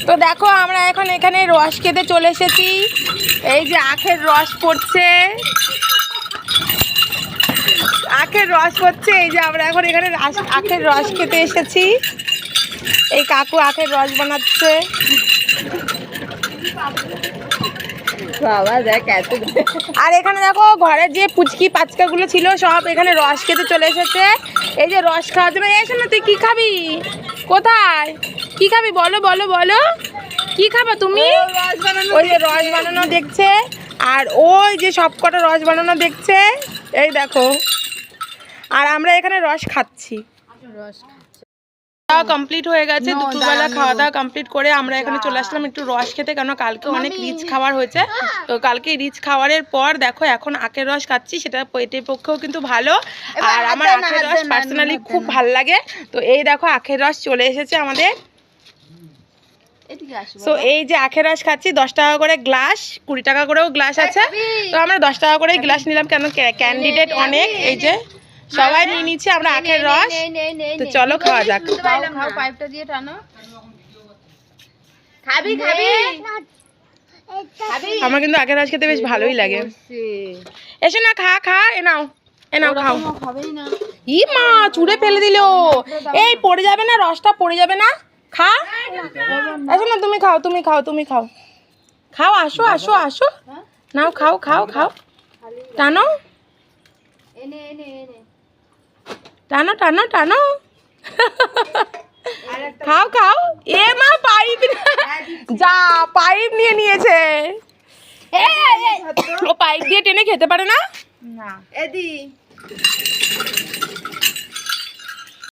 তো দেখো আমরা এখন এখানে রস খেতে চলে এসেছি। এই যে আখের রস পড়ছে, আখের রস পড়ছে। এই যে আমরা এখন এখানে আখের রস খেতে এসেছি। এই কাকু আখের রস বানাচ্ছে। বাবা দেখ এত। আর এখানে দেখো ঘরের যে পুচকি পাচকাগুলো ছিল সব এখানে রস খেতে চলে এসেছে। এই যে রস খাওয়ার জন্য। এসো না, তুই কি খাবি? কোথায় কি খাবি বলো বলো বলো, কি খাবা তুমি? ওই যে রস বানানো দেখছে, আর ওই যে সব কটা রস বানানো দেখছে। এই দেখো, আর আমরা এখানে রস খাচ্ছি। খাওয়া কমপ্লিট হয়ে গেছে, দুপুরবেলা খাওয়া দাওয়া কমপ্লিট করে আমরা এখানে চলে আসলাম একটু রস খেতে, কেন কালকে অনেক রিচ খাবার হয়েছে। তো কালকে রিচ খাবারের পর দেখো এখন আখের রস খাচ্ছি, সেটা পেটের পক্ষেও কিন্তু ভালো। আর আমার আখের রস পার্সোনালি খুব ভাল লাগে। তো এই দেখো আখের রস চলে এসেছে আমাদের। তো এই যে আখের রস খাচ্ছি, 10 টাকা করে গ্লাস, 20 টাকা করেও গ্লাস আছে। তো আমরা 10 টাকা করে গ্লাস নিলাম, কেন ক্যান্ডিডেট অনেক। এই যে সবাই নিয়ে নিচ্ছে আমরা আখের রস। তো চলো খাওয়া যাক। খাও, পাইপটা দিয়ে টানো। খাবি খাবি খাবি? আমার কিন্তু আখের রস খেতে বেশ ভালোই লাগে। এসো না, খা খা, এ নাও এ নাও খাও। খাবেই না। ই মা, চুড়ে ফেলে দিল। এই পড়ে যাবে না, রসটা পড়ে যাবে না। খা, এসো না, তুমি খাও তুমি খাও তুমি খাও। খাও, আসো আসো আসো, নাও খাও খাও খাও। টানো এনে এনে এনে টানো টানো টানো। খাও খাও। এ মা, পাইপ যা, পাইপ নিয়ে নিয়েছে। ও পাইপ দিয়ে টেনে খেতে পারে না। না এদি